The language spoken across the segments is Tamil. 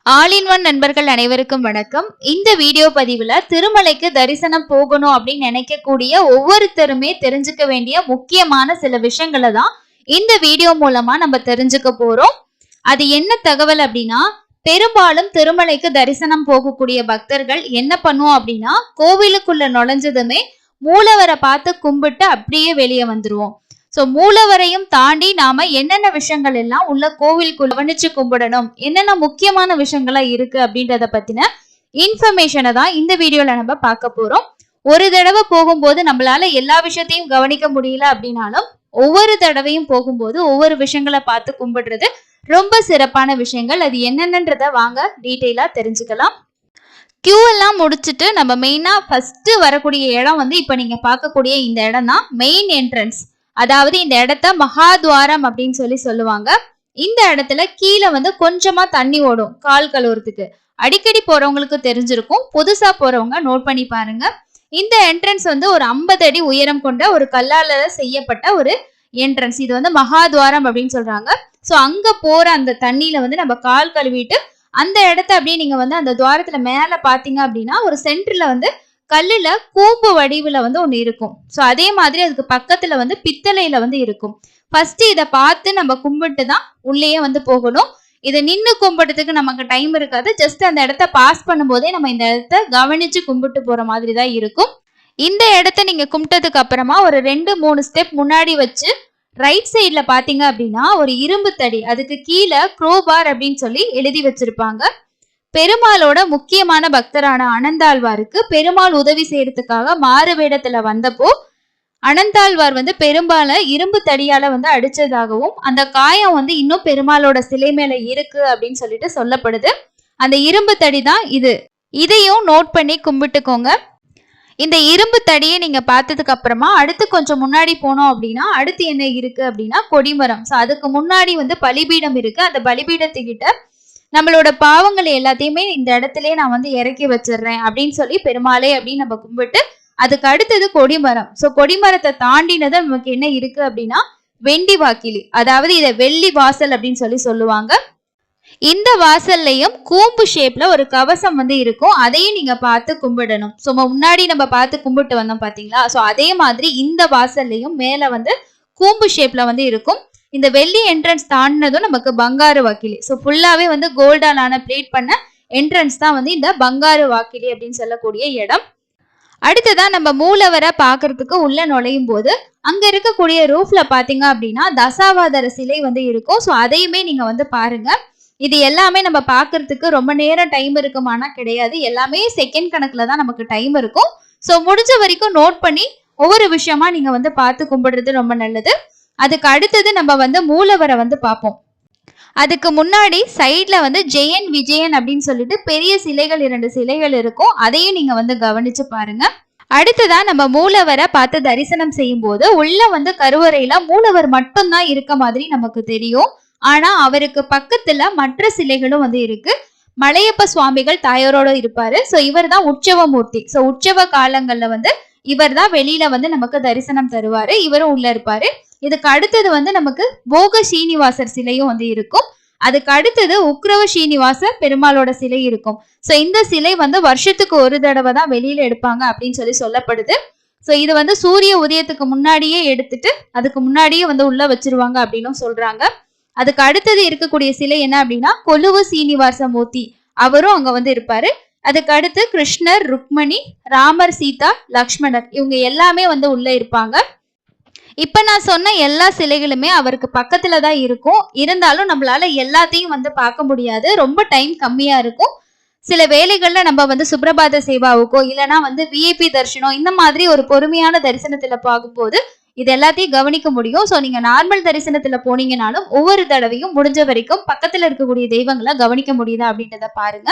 ஆல் இன் ஒன் நண்பர்கள் அனைவருக்கும் வணக்கம். இந்த வீடியோ பதிவுல திருமலைக்கு தரிசனம் போகணும் அப்படின்னு நினைக்கக்கூடிய ஒவ்வொருத்தருமே தெரிஞ்சுக்க வேண்டிய முக்கியமான சில விஷயங்களை தான் இந்த வீடியோ மூலமா நம்ம தெரிஞ்சுக்க போறோம். அது என்ன தகவல் அப்படின்னா, பெரும்பாலும் திருமலைக்கு தரிசனம் போகக்கூடிய பக்தர்கள் என்ன பண்ணுவோம் அப்படின்னா, கோவிலுக்குள்ள நுழைஞ்சதுமே மூலவரை பார்த்து கும்பிட்டு அப்படியே வெளியே வந்துருவோம். சோ மூலவரையும் தாண்டி நாம என்னென்ன விஷயங்கள் எல்லாம் உள்ள கோவிலுக்குள்ள கவனிச்சு கும்பிடணும், என்னென்ன முக்கியமான விஷயங்களா இருக்கு அப்படின்றத பத்தின இன்ஃபர்மேஷனை தான் இந்த வீடியோல நம்ம பார்க்க போறோம். ஒரு தடவை போகும்போது நம்மளால எல்லா விஷயத்தையும் கவனிக்க முடியல அப்படின்னாலும் ஒவ்வொரு தடவையும் போகும்போது ஒவ்வொரு விஷயங்களை பார்த்து கும்பிடுறது ரொம்ப சிறப்பான விஷயங்கள். அது என்னென்னன்றத வாங்க டீட்டெயிலா தெரிஞ்சுக்கலாம். கியூ எல்லாம் முடிச்சுட்டு நம்ம மெயினா ஃபர்ஸ்ட் வரக்கூடிய இடம் இப்ப நீங்க பார்க்கக்கூடிய இந்த இடம் தான் மெயின் என்ட்ரன்ஸ். அதாவது இந்த இடத்த மகாத்வாரம் அப்படின்னு சொல்லுவாங்க. இந்த இடத்துல கீழே கொஞ்சமா தண்ணி ஓடும் கால் கழுவுறதுக்கு. அடிக்கடி போறவங்களுக்கு தெரிஞ்சிருக்கும், புதுசா போறவங்க நோட் பண்ணி பாருங்க. இந்த என்ட்ரன்ஸ் ஒரு 50 அடி உயரம் கொண்ட ஒரு கல்லால செய்யப்பட்ட ஒரு என்ட்ரன்ஸ். இது மகாத்வாரம் அப்படின்னு சொல்றாங்க. சோ அங்க போற அந்த தண்ணியில நம்ம கால் கழுவிட்டு அந்த இடத்த அப்படியே நீங்க அந்த துவாரத்துல மேல பாத்தீங்க அப்படின்னா ஒரு சென்டர்ல கல்லுல கூம்பு வடிவுல ஒண்ணு இருக்கும். சோ அதே மாதிரி அதுக்கு பக்கத்துல பித்தளையில இருக்கும். ஃபர்ஸ்ட் இத பார்த்து நம்ம கும்பிட்டு தான் உள்ளேயே போகணும். இதை நின்னு கும்பிடுறதுக்கு நமக்கு டைம் இருக்காது. ஜஸ்ட் அந்த இடத்த பாஸ் பண்ணும் போதே நம்ம இந்த இடத்த கவனிச்சு கும்பிட்டு போற மாதிரி தான் இருக்கும். இந்த இடத்த நீங்க கும்பிட்டதுக்கு அப்புறமா ஒரு 2-3 ஸ்டெப் முன்னாடி வச்சு ரைட் சைட்ல பாத்தீங்க அப்படின்னா ஒரு இரும்பு தடி, அதுக்கு கீழே குரோபார் அப்படின்னு எழுதி வச்சிருப்பாங்க. பெருமாளோட முக்கியமான பக்தரான அனந்தாழ்வாருக்கு பெருமாள் உதவி செய்யறதுக்காக மாறு வேடத்துல வந்தப்போ அனந்தாழ்வார் பெரும்பால இரும்பு தடியால அடிச்சதாகவும் அந்த காயம் இன்னும் பெருமாளோட சிலை மேல இருக்கு அப்படின்னு சொல்லப்படுது. அந்த இரும்பு தடி தான் இது. இதையும் நோட் பண்ணி கும்பிட்டுக்கோங்க. இந்த இரும்பு தடியை நீங்க பார்த்ததுக்கு அப்புறமா அடுத்து கொஞ்சம் முன்னாடி போனோம் அப்படின்னா அடுத்து என்ன இருக்கு அப்படின்னா கொடிமரம். சோ அதுக்கு முன்னாடி பலிபீடம் இருக்கு. அந்த பலிபீடத்துக்கிட்ட நம்மளோட பாவங்களை எல்லாத்தையுமே இந்த இடத்துலயே நான் இறக்கி வச்சிடுறேன் அப்படின்னு பெருமாளே அப்படின்னு நம்ம கும்பிட்டு அதுக்கு அடுத்தது கொடிமரம். சோ கொடிமரத்தை தாண்டினது நமக்கு என்ன இருக்கு அப்படின்னா வெண்டி வாக்கிலி, அதாவது இதை வெள்ளி வாசல் அப்படின்னு சொல்லுவாங்க. இந்த வாசல்லையும் கூம்பு ஷேப்ல ஒரு கவசம் இருக்கும். அதையும் நீங்க பார்த்து கும்பிடணும். சோ முன்னாடி நம்ம பார்த்து கும்பிட்டு வந்தோம் பாத்தீங்களா? சோ அதே மாதிரி இந்த வாசல்லையும் மேல கூம்பு ஷேப்ல இருக்கும். இந்த வெள்ளி என்ட்ரன்ஸ் தாண்டினதும் நமக்கு பங்காரு வாக்கிலி. ஸோ ஃபுல்லாவே கோல்டாலான பிளேட் பண்ண என்ட்ரன்ஸ் தான் இந்த பங்காரு வாக்கிலி அப்படின்னு சொல்லக்கூடிய இடம். அடுத்ததான் நம்ம மூலவரை பாக்குறதுக்கு உள்ள நுழையும் போது அங்க இருக்கக்கூடிய ரூஃப்ல பாத்தீங்க அப்படின்னா தசாவதார சிலை இருக்கும். ஸோ அதையுமே நீங்க பாருங்க. இது எல்லாமே நம்ம பாக்குறதுக்கு ரொம்ப நேரம் டைம் இருக்குமானா கிடையாது. எல்லாமே செகண்ட் கணக்குல தான் நமக்கு டைம் இருக்கும். ஸோ முடிஞ்ச வரைக்கும் நோட் பண்ணி ஒவ்வொரு விஷயமா நீங்க பார்த்து கும்பிடுறது ரொம்ப நல்லது. அதுக்கு அடுத்தது நம்ம மூலவரை பார்ப்போம். அதுக்கு முன்னாடி சைட்ல ஜெயன் விஜயன் அப்படின்னு பெரிய சிலைகள் 2 சிலைகள் இருக்கும். அதையும் நீங்க கவனிச்சு பாருங்க. அடுத்ததான் நம்ம மூலவரை பார்த்து தரிசனம் செய்யும் போது உள்ள கருவறையில மூலவர் மட்டும்தான் இருக்க மாதிரி நமக்கு தெரியும். ஆனா அவருக்கு பக்கத்துல மற்ற சிலைகளும் இருக்கு. மலையப்ப சுவாமிகள் தாயாரோட இருப்பாரு. சோ இவர் தான் உற்சவ மூர்த்தி. சோ உற்சவ காலங்கள்ல இவர் தான் வெளியில நமக்கு தரிசனம் தருவாரு. இவரும் உள்ள இருப்பாரு. இதுக்கு அடுத்தது நமக்கு போக சீனிவாசர் சிலையும் இருக்கும். அதுக்கு அடுத்தது உக்ரவ சீனிவாசர் பெருமாளோட சிலை இருக்கும். சோ இந்த சிலை வருஷத்துக்கு ஒரு தடவை தான் வெளியில எடுப்பாங்க அப்படின்னு சொல்லப்படுது. சோ இது சூரிய உதயத்துக்கு முன்னாடியே எடுத்துட்டு அதுக்கு முன்னாடியே உள்ள வச்சிருவாங்க அப்படின்னு சொல்றாங்க. அதுக்கு அடுத்தது இருக்கக்கூடிய சிலை என்ன அப்படின்னா கொலுவ சீனிவாச மூர்த்தி, அவரும் அங்க இருப்பாரு. அதுக்கு அடுத்து கிருஷ்ணர், ருக்மணி, ராமர், சீதா, லக்ஷ்மணர் இவங்க எல்லாமே உள்ள இருப்பாங்க. இப்ப நான் சொன்ன எல்லா சிலைகளுமே அவருக்கு பக்கத்துல தான் இருக்கும். இருந்தாலும் நம்மளால எல்லாத்தையும் பார்க்க முடியாது. ரொம்ப டைம் கம்மியா இருக்கும். சில வேளைகள்ல நம்ம சுப்ரபாத சேவாவுக்கோ இல்லைன்னா விஐபி தரிசனம் இந்த மாதிரி ஒரு பொறுமையான தரிசனத்துல பார்க்கும்போது இது எல்லாத்தையும் கவனிக்க முடியும். சோ நீங்க நார்மல் தரிசனத்துல போனீங்கன்னாலும் ஒவ்வொரு தடவையும் முடிஞ்ச வரைக்கும் பக்கத்துல இருக்கக்கூடிய தெய்வங்களை கவனிக்க முடியுதா அப்படின்றத பாருங்க.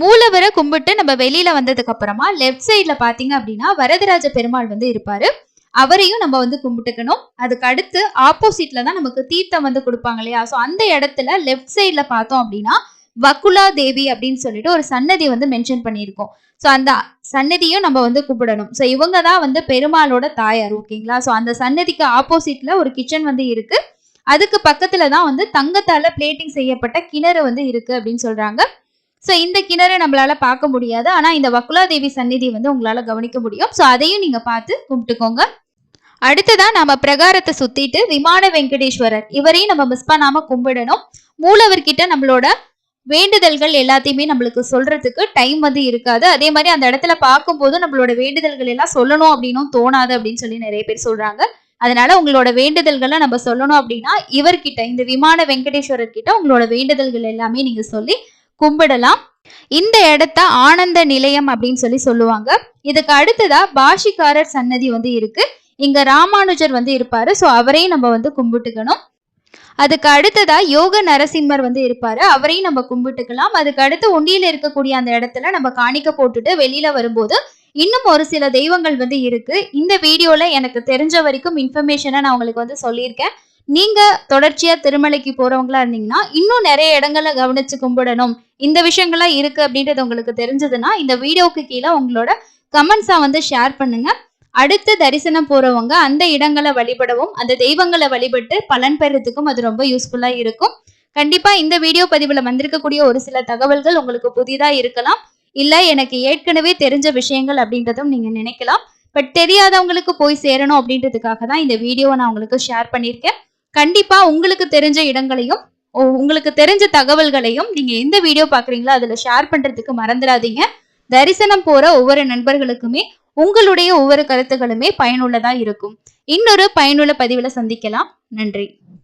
மூலவரை கும்பிட்டு நம்ம வெளியில வந்ததுக்கு அப்புறமா லெஃப்ட் சைட்ல பாத்தீங்க அப்படின்னா வரதராஜ பெருமாள் இருப்பாரு. அவரையும் நம்ம கும்பிட்டுக்கணும். அதுக்கு அடுத்து ஆப்போசிட்ல தான் நமக்கு தீர்த்தம் கொடுப்பாங்க இல்லையா? சோ அந்த இடத்துல லெஃப்ட் சைட்ல பார்த்தோம் அப்படின்னா வக்குலா தேவி அப்படின்னு ஒரு சன்னதி மென்ஷன் பண்ணியிருக்கோம். சோ அந்த சன்னதியும் நம்ம கும்பிடணும். சோ இவங்க தான் பெருமாளோட தாயார். ஓகேங்களா? சோ அந்த சன்னதிக்கு ஆப்போசிட்ல ஒரு கிச்சன் இருக்கு. அதுக்கு பக்கத்துல தான் வந்து தங்கத்தால பிளேட்டிங் செய்யப்பட்ட கிணறு வந்து இருக்கு அப்படின்னு சொல்றாங்க. சோ இந்த கிணறு நம்மளால பார்க்க முடியாது. ஆனா இந்த வக்குலாதேவி சந்நிதி வந்து உங்களால கவனிக்க முடியும். சோ அதையும் நீங்க பார்த்து கும்பிட்டுக்கோங்க. அடுத்ததா நம்ம பிரகாரத்தை சுத்திட்டு விமான வெங்கடேஸ்வரர் இவரையும் நம்ம மிஸ் பண்ணாம கும்பிடணும். மூலவர்கிட்ட நம்மளோட வேண்டுதல்கள் எல்லாத்தையுமே நம்மளுக்கு சொல்றதுக்கு டைம் வந்து இருக்காது. அதே மாதிரி அந்த இடத்துல பார்க்கும்போது நம்மளோட வேண்டுதல்கள் எல்லாம் சொல்லணும் அப்படின்னும் தோணாது அப்படின்னு சொல்லி நிறைய பேர் சொல்றாங்க. அதனால உங்களோட வேண்டுதல்களை நம்ம சொல்லணும் அப்படின்னா இவர்கிட்ட இந்த விமான வெங்கடேஸ்வரர் கிட்ட உங்களோட வேண்டுதல்கள் எல்லாமே நீங்க சொல்லி கும்பிடலாம். இந்த இடத்த ஆனந்த நிலையம் அப்படின்னு சொல்லி சொல்லுவாங்க. இதுக்கு அடுத்ததா பாஷிக்காரர் சன்னதி வந்து இருக்கு. இங்க ராமானுஜர் வந்து இருப்பாரு. சோ அவரையும் நம்ம வந்து கும்பிட்டுக்கணும். அதுக்கு அடுத்ததா யோக நரசிம்மர் வந்து இருப்பாரு. அவரையும் நம்ம கும்பிட்டுக்கலாம். அதுக்கு அடுத்து உண்டியில இருக்கக்கூடிய அந்த இடத்துல நம்ம காணிக்க போட்டுட்டு வெளியில வரும்போது இன்னும் ஒரு சில தெய்வங்கள் வந்து இருக்கு. இந்த வீடியோல எனக்கு தெரிஞ்ச வரைக்கும் இன்ஃபர்மேஷனை நான் உங்களுக்கு வந்து சொல்லியிருக்கேன். நீங்க தொடர்ச்சியா திருமலைக்கு போறவங்களா இருந்தீங்கன்னா இன்னும் நிறைய இடங்களை கவனிச்சு கும்பிடணும், இந்த விஷயங்கள்லாம் இருக்கு அப்படின்றது உங்களுக்கு தெரிஞ்சதுன்னா இந்த வீடியோக்கு கீழே உங்களோட கமெண்ட்ஸா வந்து ஷேர் பண்ணுங்க. அடுத்து தரிசனம் போறவங்க அந்த இடங்களை வழிபடவும் அந்த தெய்வங்களை வழிபட்டு பலன் பெறதுக்கும் அது ரொம்ப யூஸ்ஃபுல்லா இருக்கும். கண்டிப்பா இந்த வீடியோ பதிவுல வந்திருக்கக்கூடிய ஒரு சில தகவல்கள் உங்களுக்கு புதிதா இருக்கலாம், இல்ல எனக்கு ஏற்கனவே தெரிஞ்ச விஷயங்கள் அப்படின்றதும் நீங்க நினைக்கலாம். பட் தெரியாதவங்களுக்கு போய் சேரணும் அப்படின்றதுக்காக தான் இந்த வீடியோவை நான் உங்களுக்கு ஷேர் பண்ணியிருக்கேன். கண்டிப்பா உங்களுக்கு தெரிஞ்ச இடங்களையும் உங்களுக்கு தெரிஞ்ச தகவல்களையும் நீங்க எந்த வீடியோ பாக்குறீங்களோ அதுல ஷேர் பண்றதுக்கு மறந்துடாதீங்க. தரிசனம் போற ஒவ்வொரு நண்பர்களுக்குமே உங்களுடைய ஒவ்வொரு கருத்துக்களுமே பயனுள்ளதா இருக்கும். இன்னொரு பயனுள்ள பதிவுல சந்திக்கலாம். நன்றி.